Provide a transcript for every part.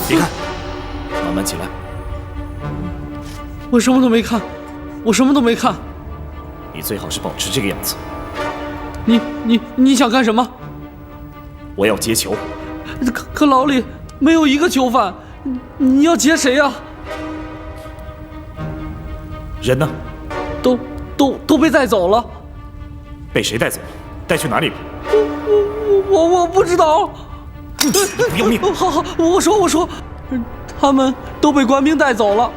别看，慢慢起来。我什么都没看，我什么都没看。你最好是保持这个样子。你想干什么？我要劫囚。可牢里没有一个囚犯，你要劫谁呀？人呢？都被带走了。被谁带走？带去哪里了？我不知道。不要命！好，我说，他们都被官兵带走了，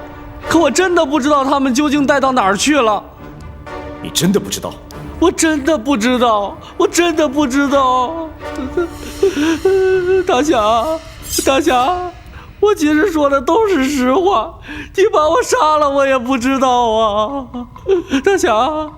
可我真的不知道他们究竟带到哪儿去了。你真的不知道？我真的不知道。大侠，我其实说的都是实话，你把我杀了我也不知道啊。大侠。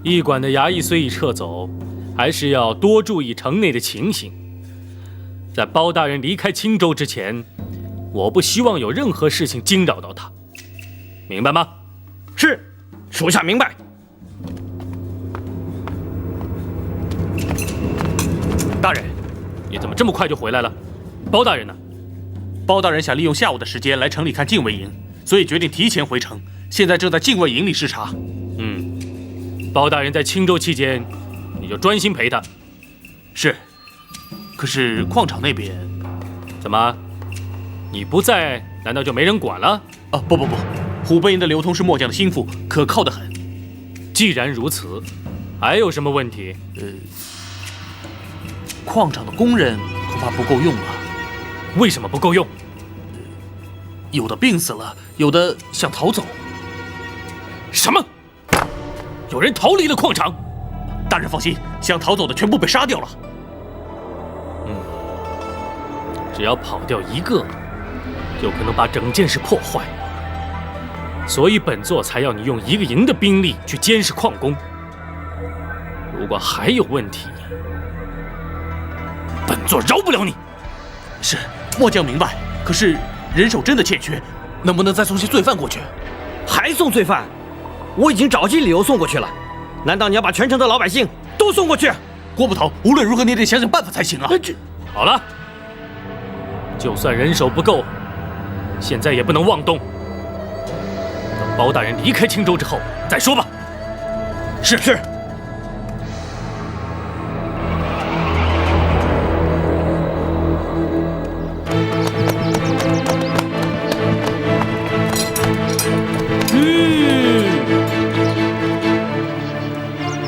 驿馆的衙役虽已撤走，还是要多注意城内的情形。在包大人离开青州之前，我不希望有任何事情惊扰到他，明白吗？是，属下明白。大人，你怎么这么快就回来了？包大人呢？包大人想利用下午的时间来城里看禁卫营，所以决定提前回城，现在正在禁卫营里视察。包大人在青州期间，你就专心陪他。是。可是矿场那边，怎么？你不在，难道就没人管了？啊，不，虎贲营的刘通是末将的心腹，可靠得很。既然如此，还有什么问题？矿场的工人恐怕不够用了。为什么不够用？有的病死了，有的想逃走。什么？有人逃离了矿场？大人放心，想逃走的全部被杀掉了。只要跑掉一个，就可能把整件事破坏。所以本座才要你用一个营的兵力去监视矿工。如果还有问题，本座饶不了你。是，末将明白。可是人手真的欠缺，能不能再送些罪犯过去？还送罪犯？我已经找尽理由送过去了，难道你要把全城的老百姓都送过去？郭捕头，无论如何你也得想想办法才行啊！好了，就算人手不够，现在也不能妄动。等包大人离开青州之后再说吧。是。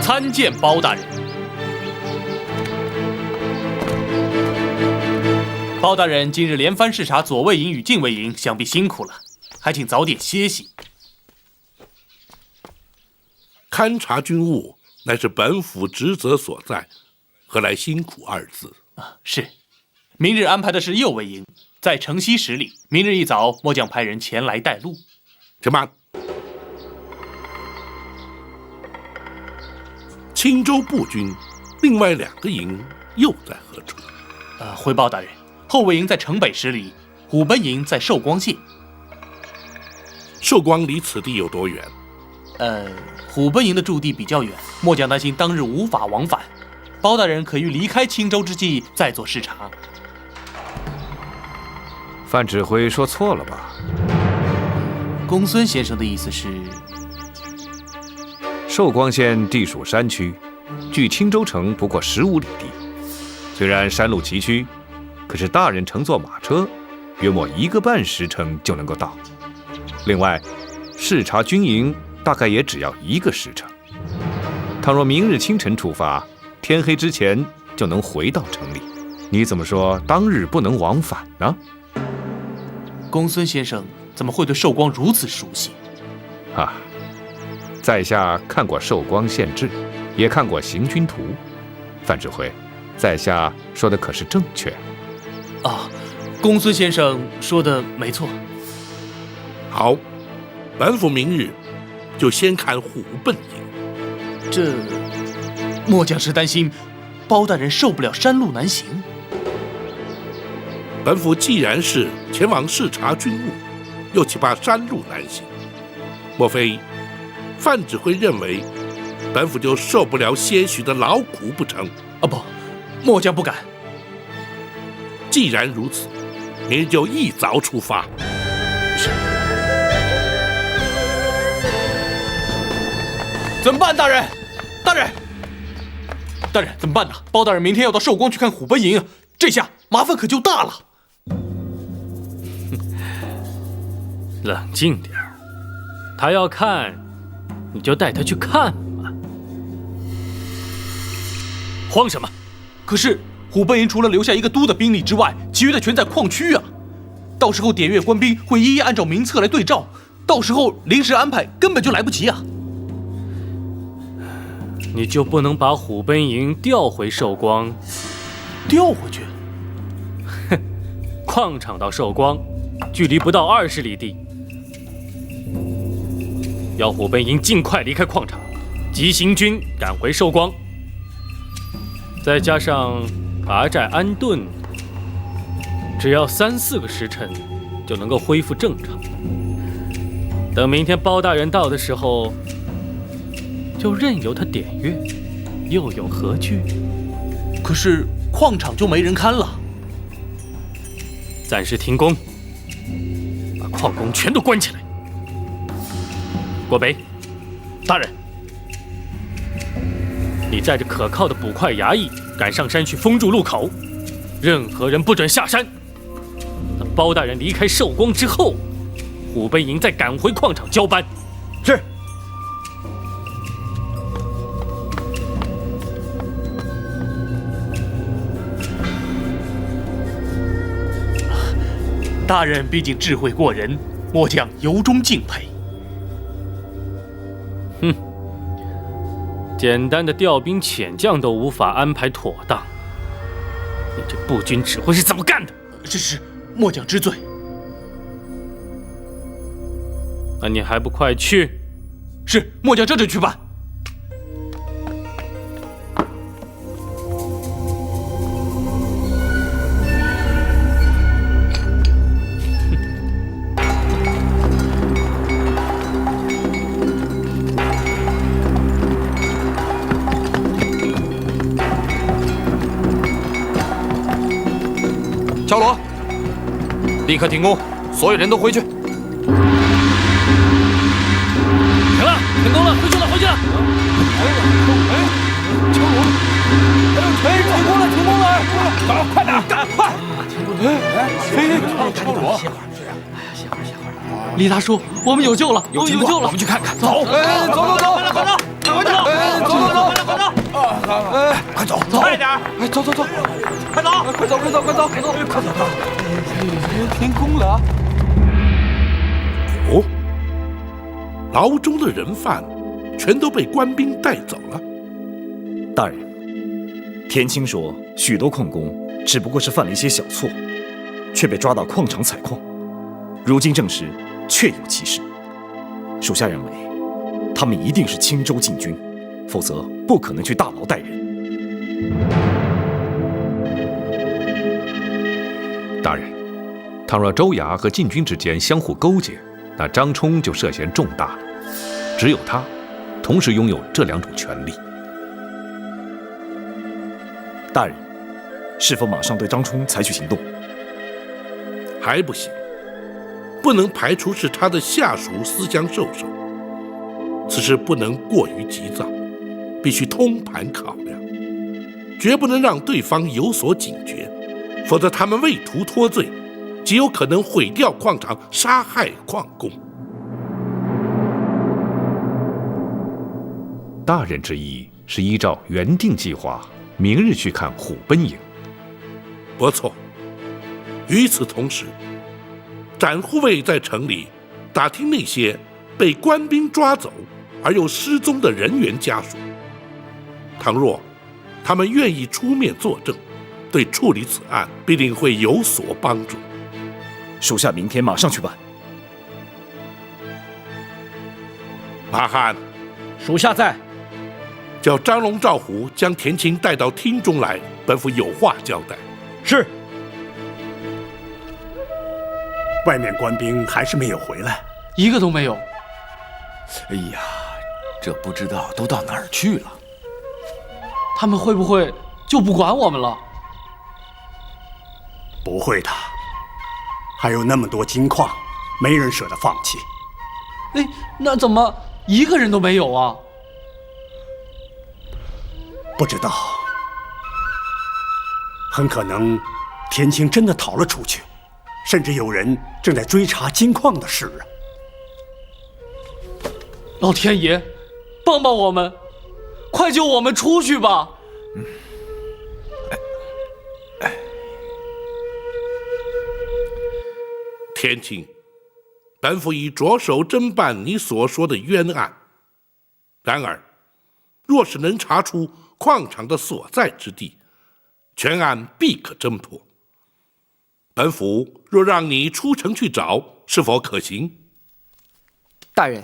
参见包大人。包大人今日连番视察左卫营与禁卫营，想必辛苦了，还请早点歇息。勘察军务乃是本府职责所在，何来辛苦二字？是，明日安排的是右卫营，在城西10里。明日一早，末将派人前来带路。且慢，青州步军另外2个营又在何处？回报大人，后卫营在城北10里，虎贲营在寿光县。寿光离此地有多远？虎贲营的驻地比较远，末将担心当日无法往返。包大人可于离开青州之际再做视察。范指挥说错了吧？公孙先生的意思是，寿光县地属山区，距青州城不过15里地。虽然山路崎岖，可是大人乘坐马车，约莫1个半时辰就能够到。另外，视察军营大概也只要1个时辰。倘若明日清晨出发，天黑之前就能回到城里。你怎么说当日不能往返呢？公孙先生怎么会对寿光如此熟悉？在下看过寿光县志，也看过行军图。范指挥，在下说的可是正确？公孙先生说的没错。好，本府明日就先看虎贲营。这末将是担心包大人受不了山路难行。本府既然是前往视察军务，又岂怕山路难行？莫非范指挥认为本府就受不了些许的劳苦不成？啊不，末将不敢。既然如此，明日就一早出发。是。怎么办，大人？大人，大人怎么办呢？包大人明天要到寿光去看虎贲营，这下麻烦可就大了。冷静点儿，他要看，你就带他去看嘛。慌什么？可是虎贲营除了留下一个都的兵力之外，其余的全在矿区啊。到时候点阅官兵会一一按照名册来对照，到时候临时安排根本就来不及啊。你就不能把虎贲营调回寿光？调回去？哼，矿场到寿光距离不到20里地，要虎贲营尽快离开矿场，急行军赶回寿光，再加上拔寨安顿，只要3、4个时辰就能够恢复正常。等明天包大人到的时候，就任由他点阅，又有何惧？可是矿场就没人看了。暂时停工，把矿工全都关起来。郭北，大人，你带着可靠的捕快衙役赶上山去封住路口，任何人不准下山。等包大人离开寿光之后，虎贲营再赶回矿场交班。是。大人毕竟智慧过人，末将由衷敬佩。哼，简单的调兵遣将都无法安排妥当，你这步军指挥是怎么干的？是，末将知罪。那你还不快去？是，末将这就去办。敲锣，立刻停工，所有人都回去。行了，停工了，回去了，回去了。敲锣，停工了，停工了！快点，快！敲锣！李大叔，我们有救了，有救了！我们去看看。走！走！快走！快点！哎，走！快走！停工了！哦，牢中的人犯全都被官兵带走了。大人，田青说许多矿工只不过是犯了一些小错，却被抓到矿场采矿，如今证实确有其事。属下认为，他们一定是青州禁军，否则不可能去大牢待人。大人，倘若州衙和禁军之间相互勾结，那张冲就涉嫌重大了。只有他，同时拥有这2种权利。大人，是否马上对张冲采取行动？还不行，不能排除是他的下属私相授受。此事不能过于急躁，必须通盘考量，绝不能让对方有所警觉，否则他们为图脱罪，极有可能毁掉矿场，杀害矿工。大人之意是依照原定计划，明日去看虎贲营。不错。与此同时，展护卫在城里打听那些被官兵抓走而又失踪的人员家属，倘若他们愿意出面作证，对处理此案必定会有所帮助。属下明天马上去办。马汉，属下在。叫张龙、赵虎将田青带到厅中来，本府有话交代。是。外面官兵还是没有回来，一个都没有。哎呀，这不知道都到哪儿去了？他们会不会就不管我们了？不会的，还有那么多金矿，没人舍得放弃。哎，那怎么一个人都没有啊？不知道，很可能田青真的逃了出去，甚至有人正在追查金矿的事啊！老天爷，帮帮我们，快救我们出去吧！田青，本府已着手侦办你所说的冤案。然而，若是能查出矿场的所在之地，全案必可侦破。本府若让你出城去找，是否可行？大人，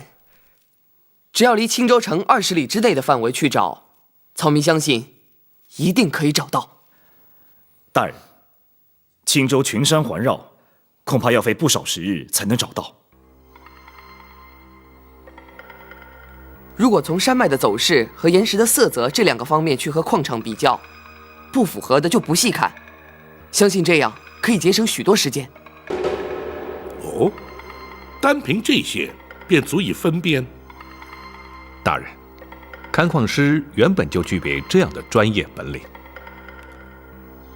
只要离青州城20里之内的范围去找，草民相信一定可以找到。大人，青州群山环绕，恐怕要费不少时日才能找到。如果从山脉的走势和岩石的色泽这2个方面去和矿场比较，不符合的就不细看，相信这样可以节省许多时间。哦，单凭这些便足以分辨？大人，勘矿师原本就具备这样的专业本领。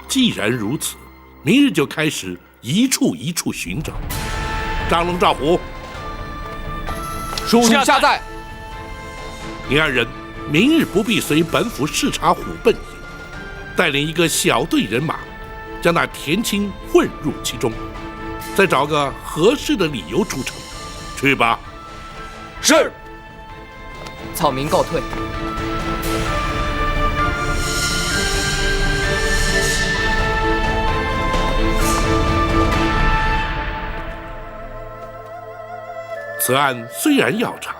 既然如此，明日就开始一处一处寻找。张龙、赵虎，属下在。你二人明日不必随本府视察虎贲营，带领一个小队人马，将那田青混入其中，再找个合适的理由出城。去吧。是。草民告退。此案虽然要查，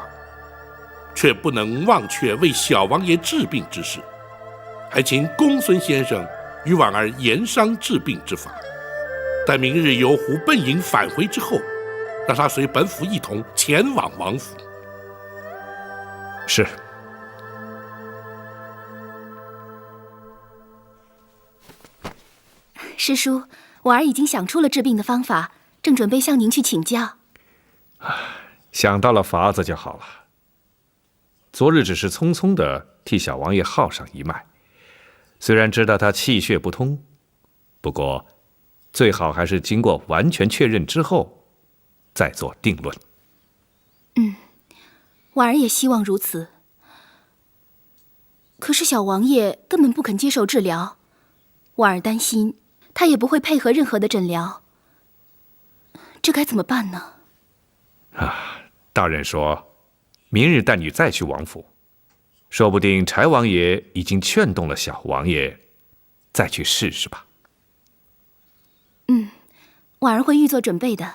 却不能忘却为小王爷治病之事，还请公孙先生与婉儿研商治病之法。待明日由虎贲营返回之后，让他随本府一同前往王府。是。师叔，婉儿已经想出了治病的方法，正准备向您去请教。想到了法子就好了。昨日只是匆匆地替小王爷号上一脉，虽然知道他气血不通，不过最好还是经过完全确认之后再做定论。婉儿也希望如此。可是小王爷根本不肯接受治疗，婉儿担心他也不会配合任何的诊疗，这该怎么办呢？大人说，明日带你再去王府，说不定柴王爷已经劝动了小王爷，再去试试吧。婉儿会预做准备的。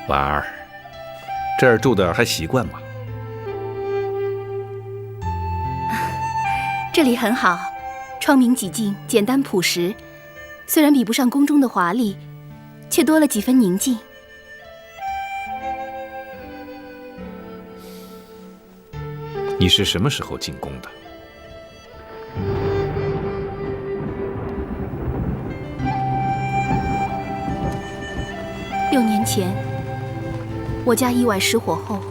婉儿，这儿住的还习惯吗？这里很好，窗明几净，简单朴实。虽然比不上宫中的华丽，却多了几分宁静。你是什么时候进宫的？6年前，我家意外失火后，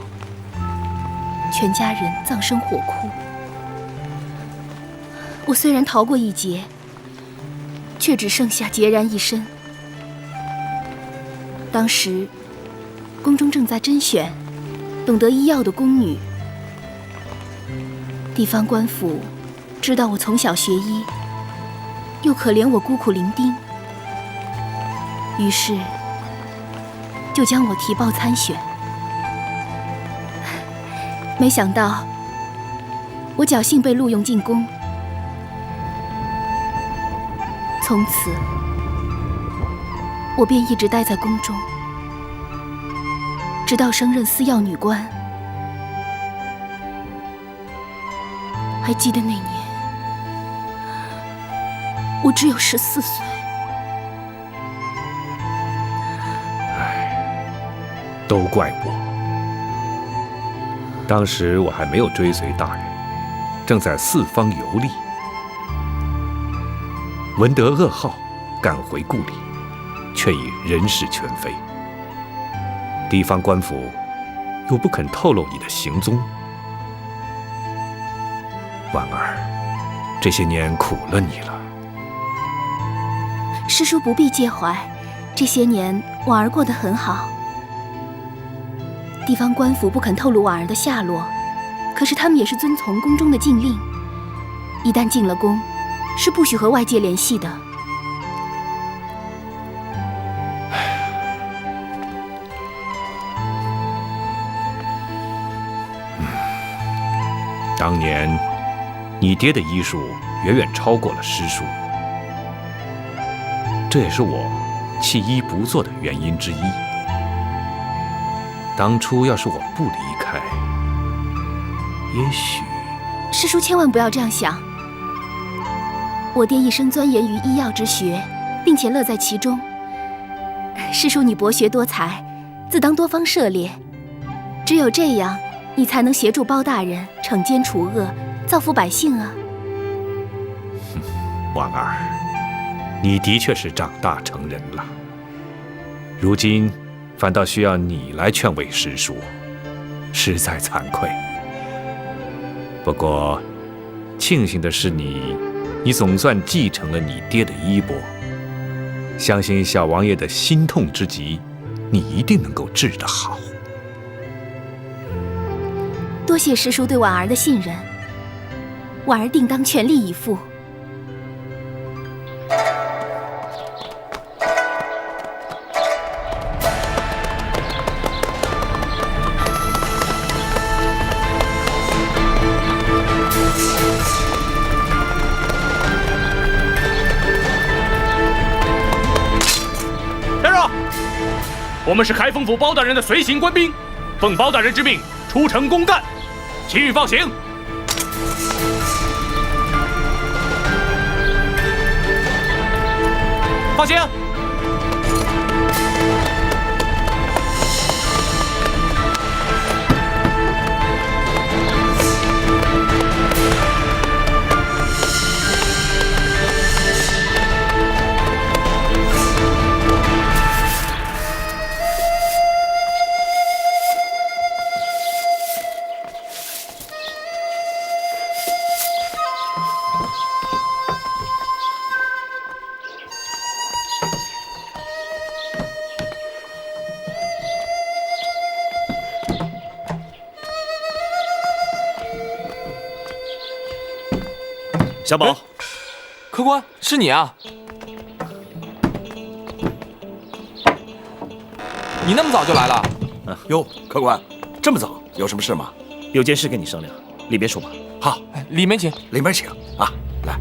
全家人葬身火窟。我虽然逃过一劫，却只剩下孑然一身。当时，宫中正在甄选懂得医药的宫女。地方官府知道我从小学医，又可怜我孤苦伶仃，于是就将我提报参选。没想到我侥幸被录用进宫，从此我便一直待在宫中，直到升任司药女官。还记得那年，我只有14岁。都怪我，当时我还没有追随大人，正在四方游历，闻得噩耗，赶回故里，却已人事全非。地方官府又不肯透露你的行踪。婉儿，这些年苦了你了。师叔不必介怀，这些年婉儿过得很好。地方官府不肯透露婉儿的下落，可是他们也是遵从宫中的禁令，一旦进了宫，是不许和外界联系的。当年你爹的医术远远超过了师叔，这也是我弃医不做的原因之一。当初要是我不离开，也许……师叔千万不要这样想。我爹一生钻研于医药之学，并且乐在其中。师叔你博学多才，自当多方涉猎，只有这样，你才能协助包大人惩奸除恶，造福百姓啊！婉儿，你的确是长大成人了，如今反倒需要你来劝慰师叔，实在惭愧。不过，庆幸的是你总算继承了你爹的衣钵，相信小王爷的心痛之疾，你一定能够治得好。多谢师叔对婉儿的信任，婉儿定当全力以赴。来人！我们是开封府包大人的随行官兵，奉包大人之命出城公干，其余放行。放行。小宝，客官，是你啊！你那么早就来了？哟，客官，这么早，有什么事吗？有件事跟你商量，里边说吧。好，里面请，里面请啊！来，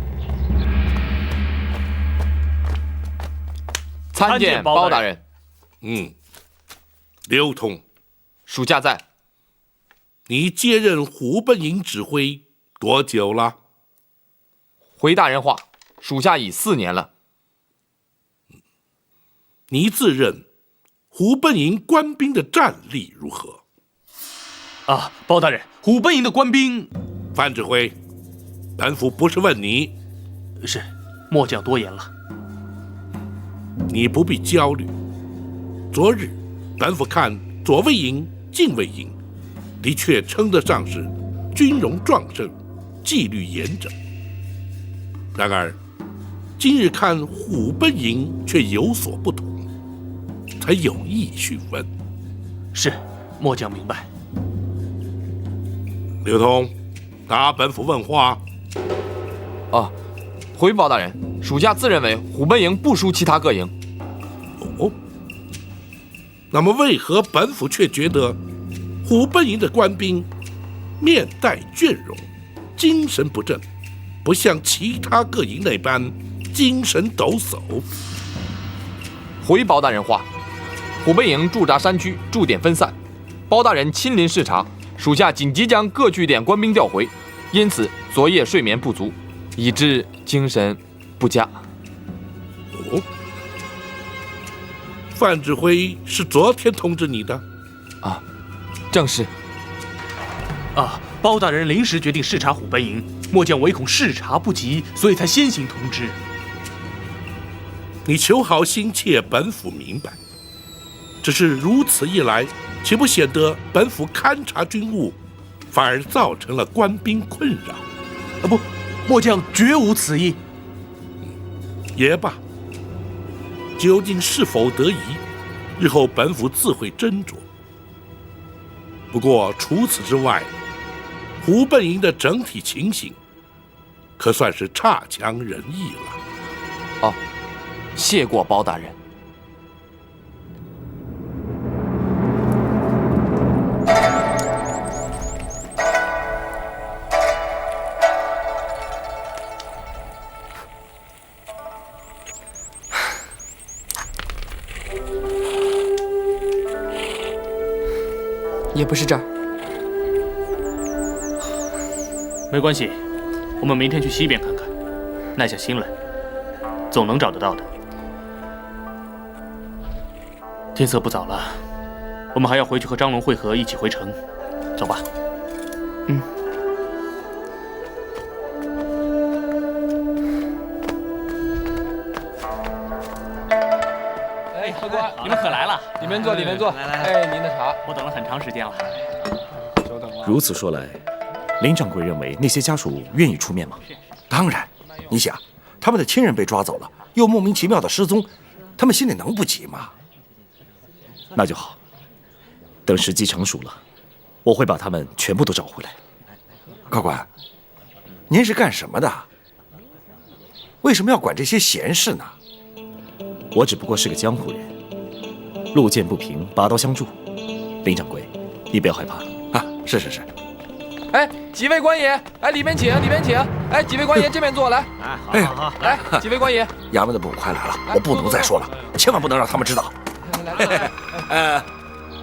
参见包大人。刘通，属下在。你接任虎贲营指挥多久了？回大人话，属下已4年了。你自认虎贲营官兵的战力如何？啊，包大人，虎贲营的官兵……范指挥，本府不是问你。是，末将多言了。你不必焦虑。昨日，本府看左卫营、禁卫营，的确称得上是军容壮盛，纪律严整。然而，今日看虎贲营却有所不同，才有意询问。是，末将明白。刘通，答本府问话。回包大人，属下自认为虎贲营不输其他各营。哦，那么为何本府却觉得虎贲营的官兵面带倦容，精神不振，不像其他各营那般精神抖擞？回包大人话，虎贲营驻扎山区，驻点分散，包大人亲临视察，属下紧急将各据点官兵调回，因此昨夜睡眠不足，以致精神不佳。哦，范指挥是昨天通知你的？啊，正是。包大人临时决定视察虎贲营，末将唯恐视察不及，所以才先行通知。你求好心切，本府明白。只是如此一来，岂不显得本府勘察军务，反而造成了官兵困扰？不，末将绝无此意。也罢，究竟是否得宜，日后本府自会斟酌。不过除此之外，虎贲营的整体情形，可算是差强人意了。哦，谢过包大人。也不是这儿。没关系，我们明天去西边看看，耐下心来，总能找得到的。天色不早了，我们还要回去和张龙会合，一起回城。走吧。嗯。哎，客官，你们可来了！里面坐，里面坐。哎，您的茶，我等了很长时间了。久等了。如此说来，林掌柜认为那些家属愿意出面吗？当然，你想，他们的亲人被抓走了，又莫名其妙的失踪，他们心里能不急吗？那就好，等时机成熟了，我会把他们全部都找回来。高官，您是干什么的？为什么要管这些闲事呢？我只不过是个江湖人，路见不平，拔刀相助。林掌柜，你不要害怕啊！是是是。哎，几位官爷，哎，里面请，里面请。哎，几位官爷这边坐来。哎，好好，来，几位官爷。衙门的部快来了，我不能再说了，千万不能让他们知道。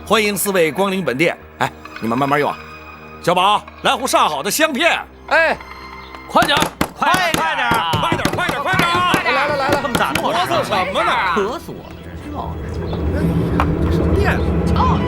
欢迎4位光临本店。哎，你们慢慢用。小宝，来壶上好的香片。哎，快点，快点，快点，快点，快点，快点！来了来了，这么大哆嗦什么呢？渴死我了，这是。这是店，瞧。